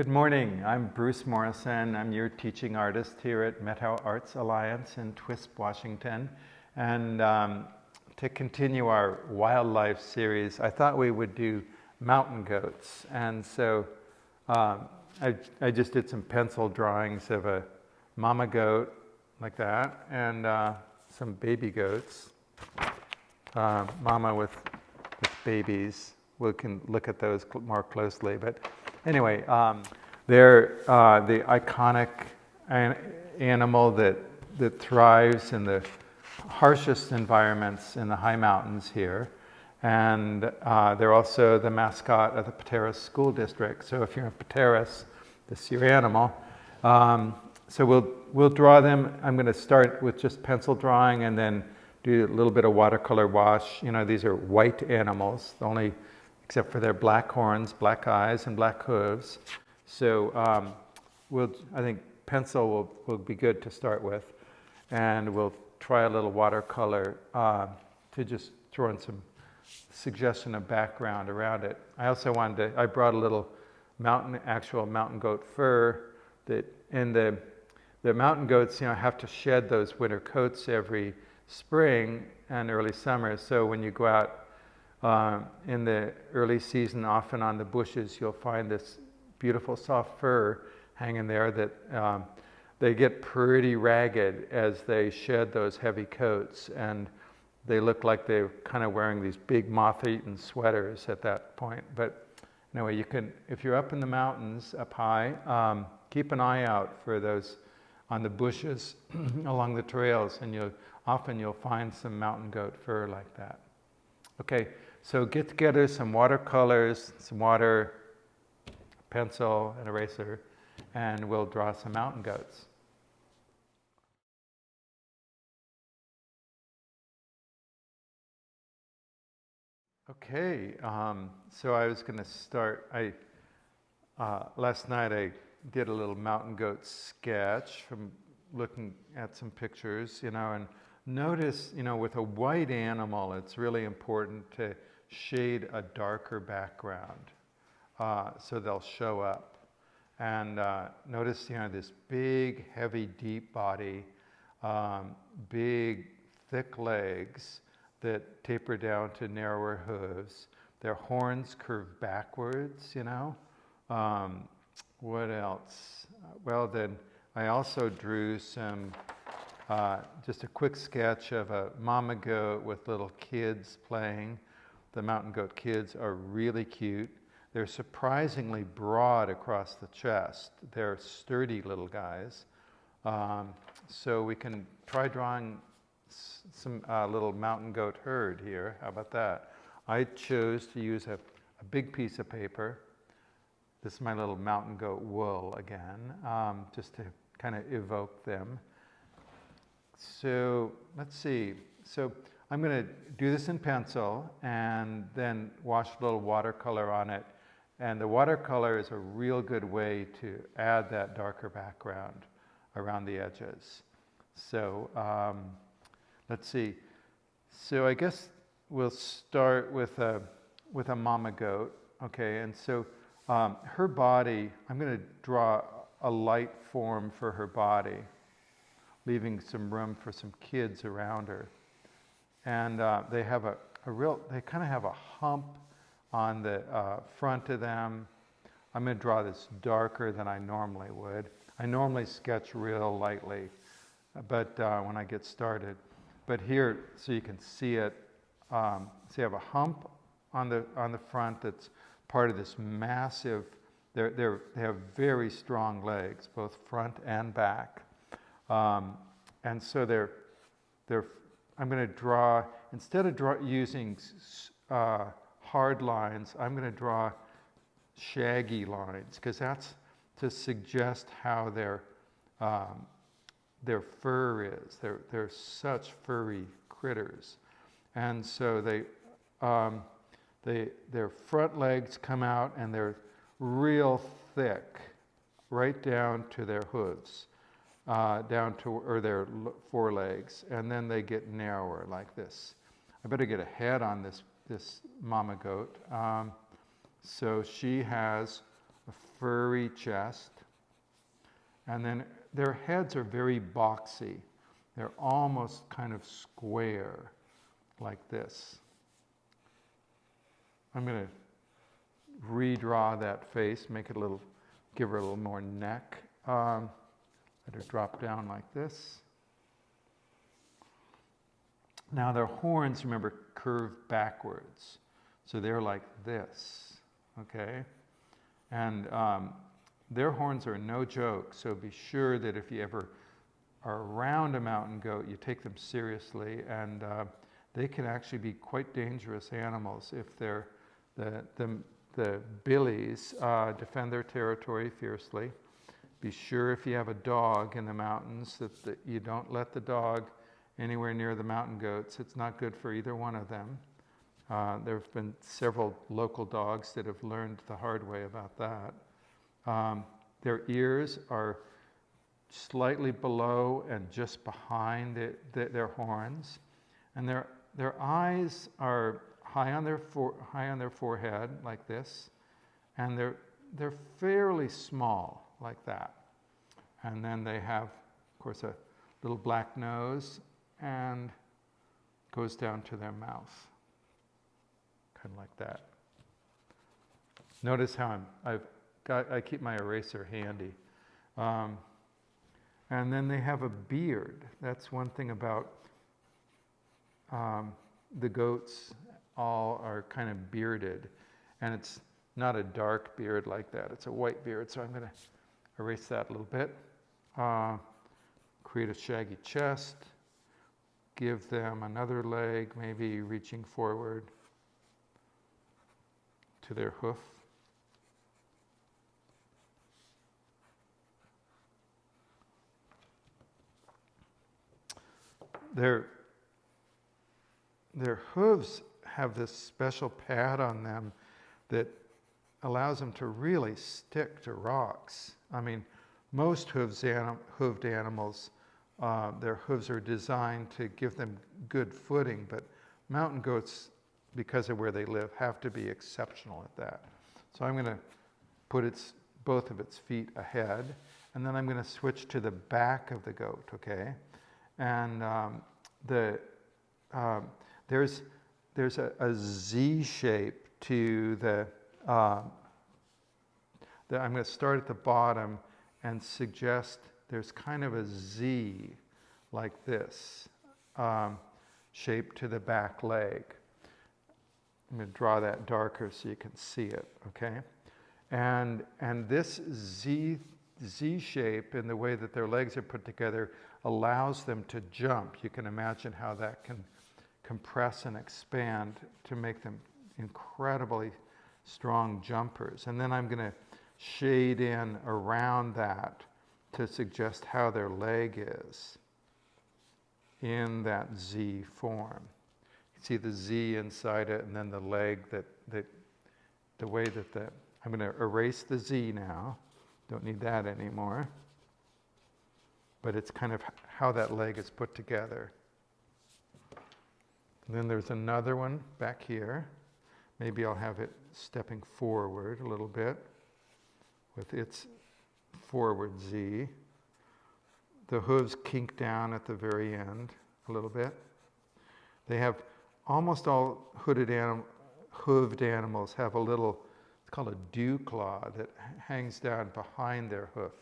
Good morning. I'm Bruce Morrison. I'm your teaching artist here at Meadow Arts Alliance in Twisp, Washington. And to continue our wildlife series, I thought we would do mountain goats. And so I just did some pencil drawings of a mama goat like that and some baby goats, mama with babies. We can look at those more closely. But anyway, they're the iconic animal that thrives in the harshest environments in the high mountains here. And they're also the mascot of the Pateros School District. So if you're in Pateros, this is your animal. So we'll draw them. I'm going to start with just pencil drawing and then do a little bit of watercolor wash. You know, these are white animals, except for their black horns, black eyes, and black hooves. So I think pencil will be good to start with. And we'll try a little watercolor to just throw in some suggestion of background around it. I also I brought a little actual mountain goat fur that the mountain goats, have to shed those winter coats every spring and early summer. So when you go out in the early season, often on the bushes, you'll find this beautiful soft fur hanging there that they get pretty ragged as they shed those heavy coats, and they look like they're kind of wearing these big moth-eaten sweaters at that point. But anyway, you can, if you're up in the mountains up high, keep an eye out for those on the bushes along the trails, and you'll find some mountain goat fur like that. Okay, so get together some watercolors, some water, pencil, and eraser, and we'll draw some mountain goats. Okay, so I was going to start. Last night I did a little mountain goat sketch from looking at some pictures, and notice, with a white animal, it's really important to shade a darker background so they'll show up. And notice, this big, heavy, deep body, big, thick legs that taper down to narrower hooves. Their horns curve backwards, What else? Well, then I also drew some, just a quick sketch of a mama goat with little kids playing. The mountain goat kids are really cute. They're surprisingly broad across the chest. They're sturdy little guys. So we can try drawing some little mountain goat herd here. How about that? I chose to use a big piece of paper. This is my little mountain goat wool again, just to kind of evoke them. So let's see. So I'm going to do this in pencil and then wash a little watercolor on it. And the watercolor is a real good way to add that darker background around the edges. So let's see. So I guess we'll start with a mama goat. Okay, and so her body, I'm going to draw a light form for her body, leaving some room for some kids around her. And they have they kind of have a hump on the front of them. I'm going to draw this darker than I normally would. I normally sketch real lightly, but when I get started. But here, so you can see it, so you have a hump on the front that's part of this massive, they have very strong legs, both front and back. And so I'm going to draw, instead of using hard lines, I'm going to draw shaggy lines, because that's to suggest how their fur is. They're such furry critters. And so their front legs come out and they're real thick, right down to their hooves, or their forelegs, and then they get narrower like this. I better get a head on this mama goat. So she has a furry chest, and then their heads are very boxy. They're almost kind of square, like this. I'm going to redraw that face, make it a little, give her a little more neck. Let her drop down like this. Now their horns, remember, curve backwards. So they're like this, okay? And their horns are no joke, so be sure that if you ever are around a mountain goat, you take them seriously, and they can actually be quite dangerous animals if they're the billies defend their territory fiercely. Be sure if you have a dog in the mountains that you don't let the dog anywhere near the mountain goats. It's not good for either one of them. There have been several local dogs that have learned the hard way about that. Their ears are slightly below and just behind their horns, and their eyes are high on their forehead like this, and they're fairly small like that. And then they have, of course, a little black nose and goes down to their mouth, kind of like that. Notice how I keep my eraser handy. And then they have a beard. That's one thing about the goats. All are kind of bearded, and it's not a dark beard like that. It's a white beard, so I'm going to erase that a little bit. Create a shaggy chest. Give them another leg, maybe reaching forward to their hoof. Their hooves have this special pad on them that allows them to really stick to rocks. I mean, most hooved animals, their hooves are designed to give them good footing, but mountain goats, because of where they live, have to be exceptional at that. So I'm going to put both of its feet ahead, and then I'm going to switch to the back of the goat, okay? And there's a Z shape to I'm going to start at the bottom and suggest there's kind of a Z like this shape to the back leg. I'm going to draw that darker so you can see it, okay? And this Z shape in the way that their legs are put together allows them to jump. You can imagine how that can compress and expand to make them incredibly strong jumpers. And then I'm going to shade in around that to suggest how their leg is in that Z form. You see the Z inside it, and then the leg the way that I'm going to erase the Z now. Don't need that anymore. But it's kind of how that leg is put together. And then there's another one back here. Maybe I'll have it stepping forward a little bit with its forward Z. The hooves kink down at the very end a little bit. They have, almost all hooved animals have a little, it's called a dew claw that hangs down behind their hoof.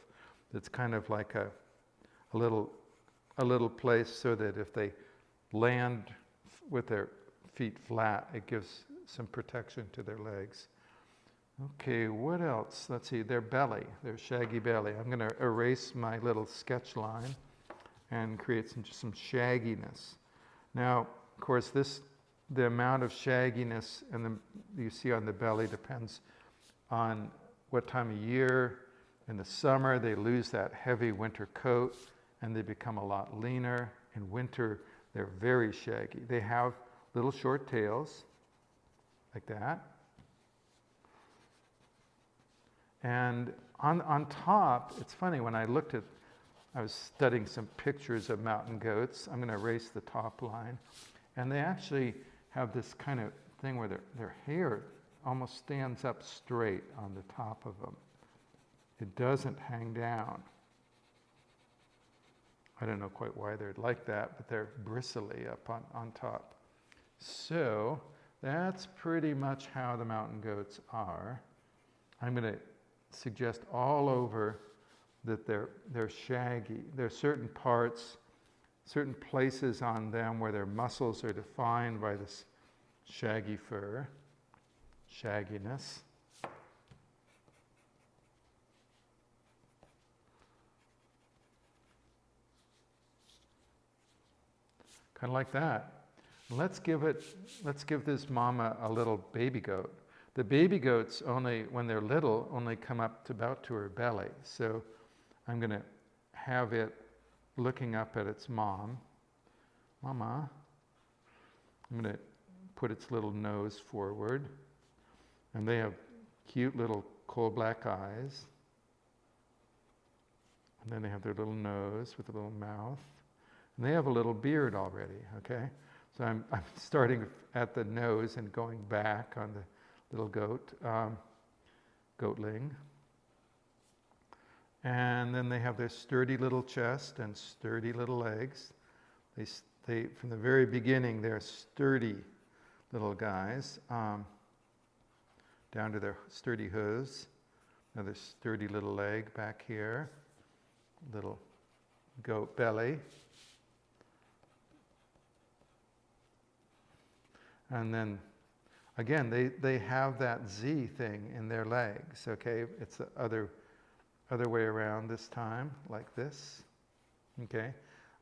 It's kind of like a little place so that if they land with their feet flat, it gives some protection to their legs. Okay, what else? Let's see, their belly, their shaggy belly. I'm going to erase my little sketch line and create some shagginess. Now, of course, the amount of shagginess you see on the belly depends on what time of year. In the summer, they lose that heavy winter coat and they become a lot leaner. In winter, they're very shaggy. They have little short tails, like that. And on top, it's funny, when I was studying some pictures of mountain goats. I'm going to erase the top line. And they actually have this kind of thing where their hair almost stands up straight on the top of them. it doesn't hang down. I don't know quite why they're like that, but they're bristly up on top. So that's pretty much how the mountain goats are. I'm going to suggest all over that they're shaggy. There are certain parts, certain places on them where their muscles are defined by this shaggy fur, shagginess. Kind of like that. Let's give this mama a little baby goat. The baby goats only, when they're little, only come up to about to her belly. So I'm going to have it looking up at its mom. Mama. I'm going to put its little nose forward. And they have cute little coal black eyes. And then they have their little nose with a little mouth. And they have a little beard already, okay? So I'm starting at the nose and going back on the little goatling. And then they have their sturdy little chest and sturdy little legs. They from the very beginning, they're sturdy little guys, down to their sturdy hooves. Another sturdy little leg back here, little goat belly. And then, again, they have that Z thing in their legs, okay? It's the other way around this time, like this, okay?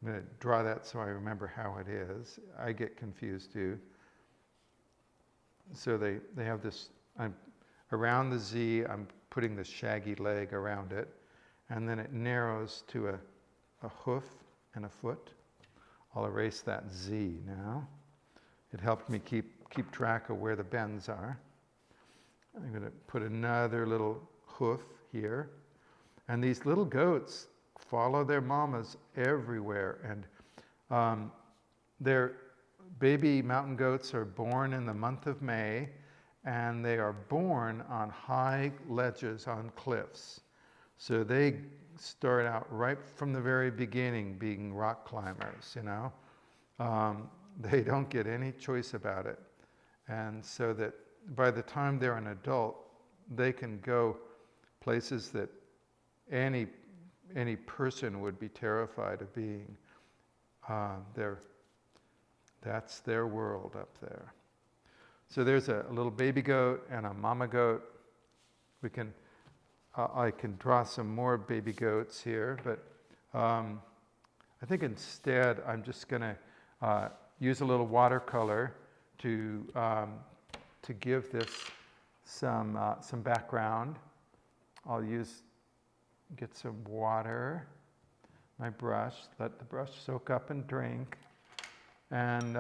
I'm going to draw that so I remember how it is. I get confused too. So they have this, around the Z, I'm putting the shaggy leg around it, and then it narrows to a hoof and a foot. I'll erase that Z now. It helped me keep track of where the bends are. I'm going to put another little hoof here. And these little goats follow their mamas everywhere. And their baby mountain goats are born in the month of May, and they are born on high ledges on cliffs. So they start out right from the very beginning being rock climbers, you know. They don't get any choice about it. And so that by the time they're an adult, they can go places that any person would be terrified of being. That's their world up there. So there's a little baby goat and a mama goat. I can draw some more baby goats here, but I think instead I'm just going to use a little watercolor to give this some background. I'll get some water, my brush, let the brush soak up and drink, and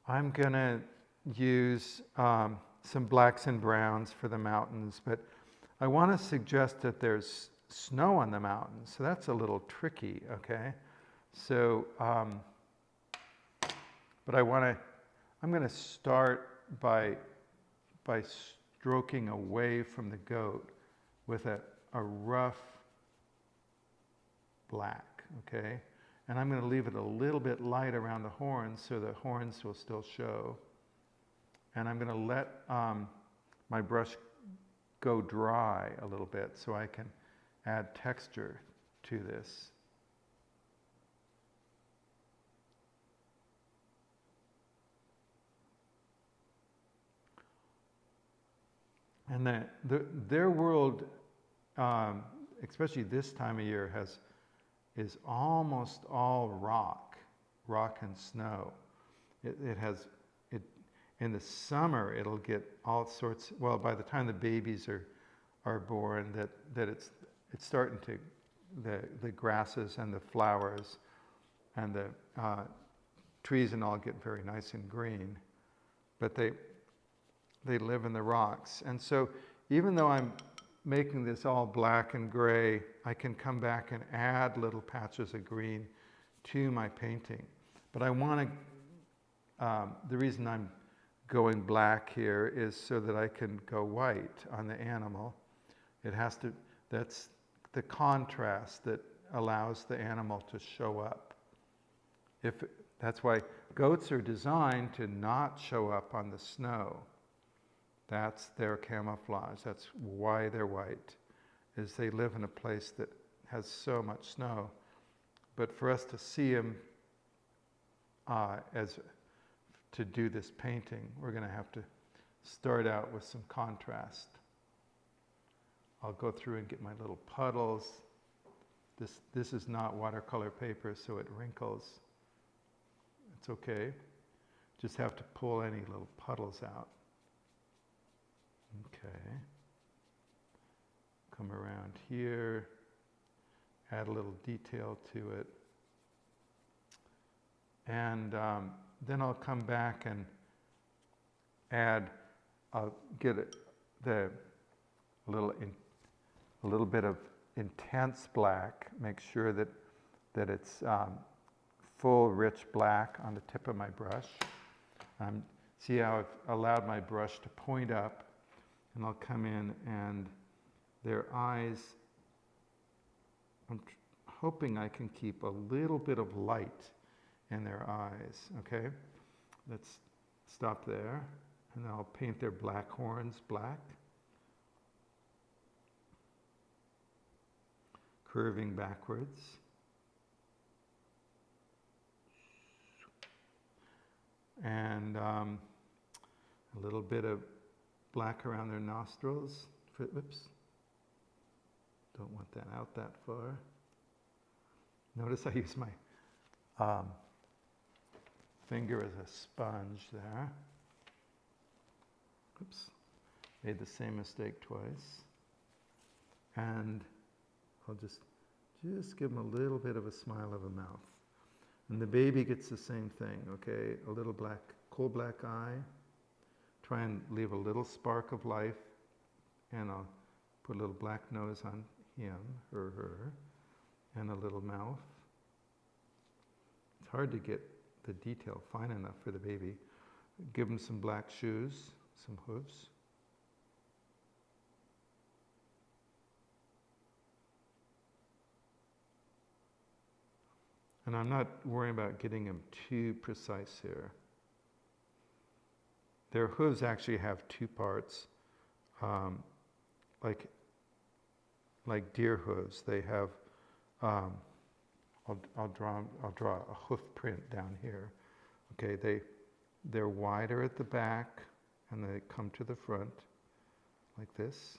I'm gonna use some blacks and browns for the mountains, but I want to suggest that there's snow on the mountains, so that's a little tricky, okay? So, but I'm going to start by stroking away from the goat with a rough black, okay? And I'm going to leave it a little bit light around the horns so the horns will still show. And I'm going to let my brush go dry a little bit so I can add texture to this. And their world, especially this time of year, is almost all rock and snow. In the summer it'll get all sorts. Well, by the time the babies are born, that it's starting to the grasses and the flowers and the trees and all get very nice and green, but they live in the rocks. And so even though I'm making this all black and gray, I can come back and add little patches of green to my painting. But I want to, the reason I'm going black here is so that I can go white on the animal. It has to, that's the contrast that allows the animal to show up. That's why goats are designed to not show up on the snow. That's their camouflage. That's why they're white, is they live in a place that has so much snow. But for us to see them to do this painting, we're going to have to start out with some contrast. I'll go through and get my little puddles. This is not watercolor paper, so it wrinkles. It's okay. Just have to pull any little puddles out. Okay. Come around here. Add a little detail to it. And then I'll come back and I'll get a little bit of intense black. Make sure that it's full, rich black on the tip of my brush. See how I've allowed my brush to point up, and I'll come in and their eyes, I'm hoping I can keep a little bit of light in their eyes, okay? Let's stop there, and then I'll paint their black horns black. Curving backwards. And a little bit of black around their nostrils. Whoops. Don't want that out that far. Notice I use my finger as a sponge there. Oops. Made the same mistake twice. And I'll just give them a little bit of a smile of a mouth. And the baby gets the same thing, okay? A little black, cool black eye. Try and leave a little spark of life. And I'll put a little black nose on him or her. And a little mouth. It's hard to get the detail fine enough for the baby. Give them some black shoes, some hooves. And I'm not worrying about getting them too precise here. Their hooves actually have two parts, like deer hooves. They have, I'll draw a hoof print down here. Okay, they're wider at the back, and they come to the front, like this.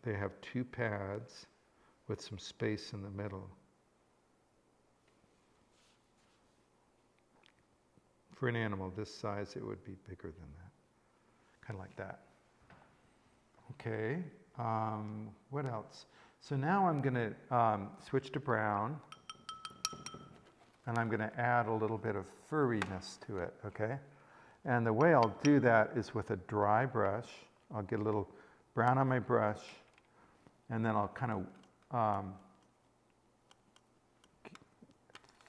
They have two pads with some space in the middle. For an animal this size, it would be bigger than that. Kind of like that. Okay, what else? So now I'm going to switch to brown, and I'm going to add a little bit of furriness to it, okay? And the way I'll do that is with a dry brush. I'll get a little brown on my brush, and then I'll kind of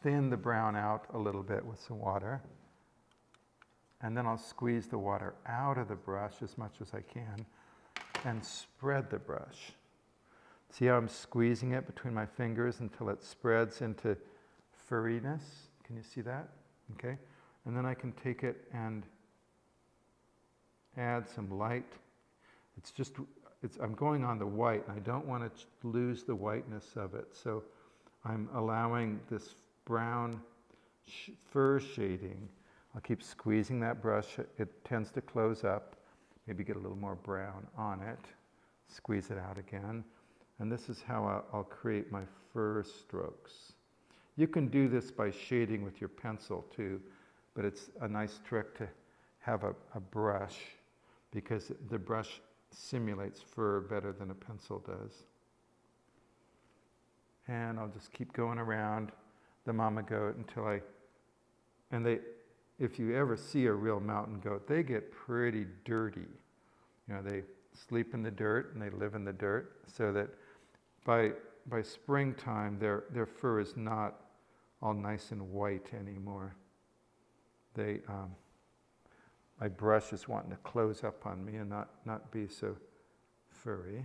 thin the brown out a little bit with some water. And then I'll squeeze the water out of the brush as much as I can and spread the brush. See how I'm squeezing it between my fingers until it spreads into furriness? Can you see that? Okay. And then I can take it and add some light. I'm going on the white, and I don't want to lose the whiteness of it. So I'm allowing this brown fur shading. I'll keep squeezing that brush. It tends to close up. Maybe get a little more brown on it. Squeeze it out again. And this is how I'll create my fur strokes. You can do this by shading with your pencil too, but it's a nice trick to have a brush, because the brush simulates fur better than a pencil does. And I'll just keep going around the mama goat until if you ever see a real mountain goat, they get pretty dirty. You know, they sleep in the dirt and they live in the dirt, so that by springtime their fur is not all nice and white anymore. my brush is wanting to close up on me and not be so furry.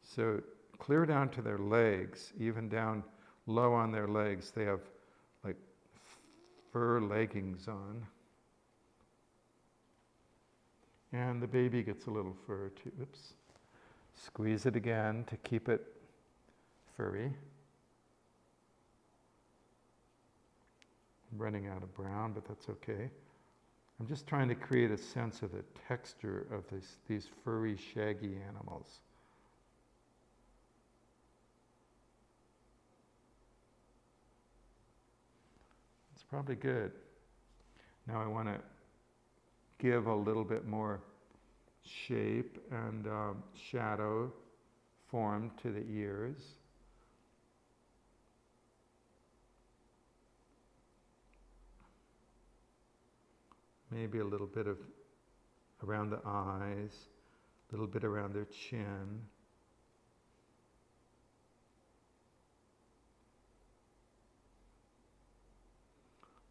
So clear down to their legs, even down low on their legs. They have like fur leggings on. And the baby gets a little fur too. Oops. Squeeze it again to keep it furry. I'm running out of brown, but that's okay. I'm just trying to create a sense of the texture of these furry, shaggy animals. It's probably good. Now I want to give a little bit more shape and shadow form to the ears. Maybe a little bit of around the eyes, a little bit around their chin.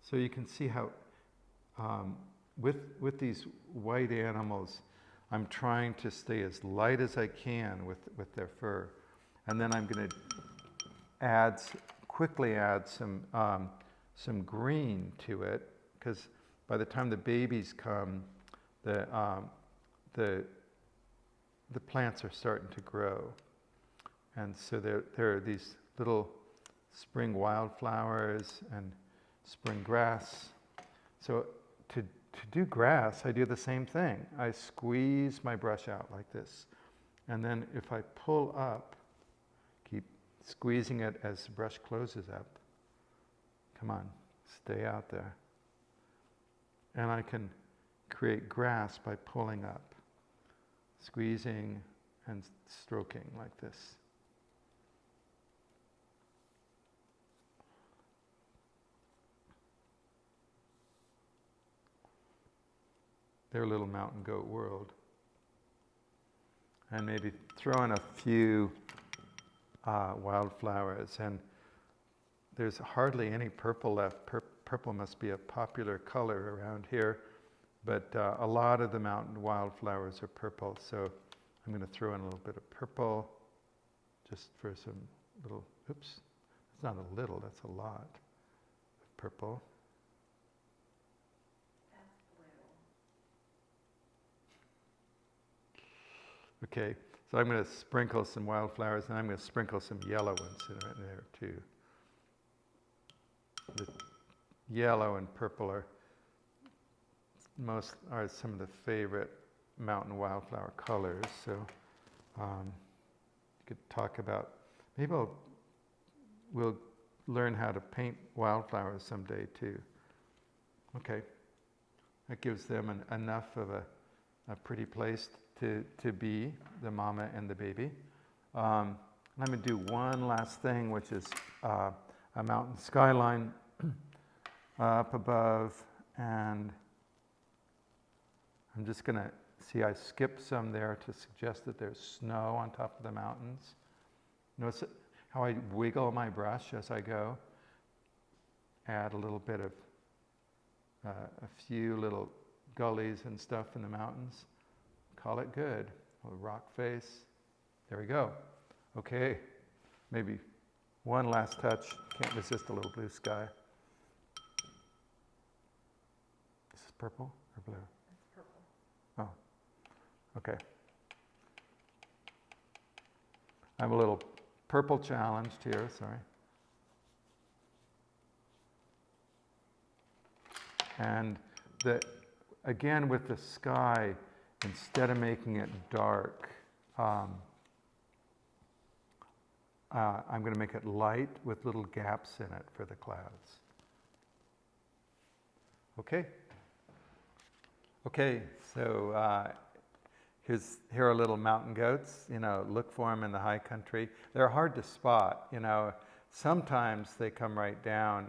So you can see how with these white animals, I'm trying to stay as light as I can with their fur. And then I'm going to quickly add some green to it, because by the time the babies come, the plants are starting to grow. And so there are these little spring wildflowers and spring grass. So to do grass, I do the same thing. I squeeze my brush out like this. And then if I pull up, keep squeezing it as the brush closes up. Come on, stay out there. And I can create grass by pulling up, squeezing and stroking like this. Their little mountain goat world. And maybe throw in a few wildflowers. And there's hardly any purple left. Purple must be a popular color around here. But a lot of the mountain wildflowers are purple. So I'm going to throw in a little bit of purple just for some little, oops, it's not a little, that's a lot of purple. Okay, so I'm going to sprinkle some wildflowers, and I'm going to sprinkle some yellow ones in there too. The yellow and purple are some of the favorite mountain wildflower colors. So you could talk about, maybe we'll learn how to paint wildflowers someday too. Okay, that gives them enough of a pretty place to be, the mama and the baby. And I'm going to do one last thing, which is a mountain skyline up above, and I'm just going to see, I skipped some there to suggest that there's snow on top of the mountains. Notice how I wiggle my brush as I go. Add a little bit of a few little gullies and stuff in the mountains. Call it good. A rock face. There we go. Okay, maybe one last touch. Can't resist a little blue sky. Is this purple or blue? It's purple. Oh, okay. I'm a little purple challenged here, sorry. And again with the sky, instead of making it dark, I'm going to make it light with little gaps in it for the clouds. Okay. Okay, so here are little mountain goats. Look for them in the high country. They're hard to spot. Sometimes they come right down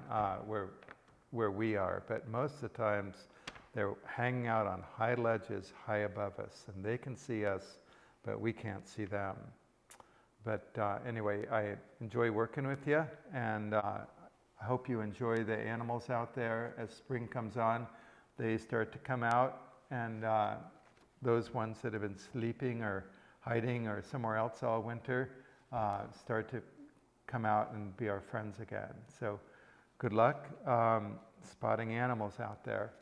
where we are, but most of the times they're hanging out on high ledges high above us, and they can see us, but we can't see them. But anyway, I enjoy working with you, and I hope you enjoy the animals out there as spring comes on. they start to come out, and those ones that have been sleeping or hiding or somewhere else all winter start to come out and be our friends again. So good luck spotting animals out there.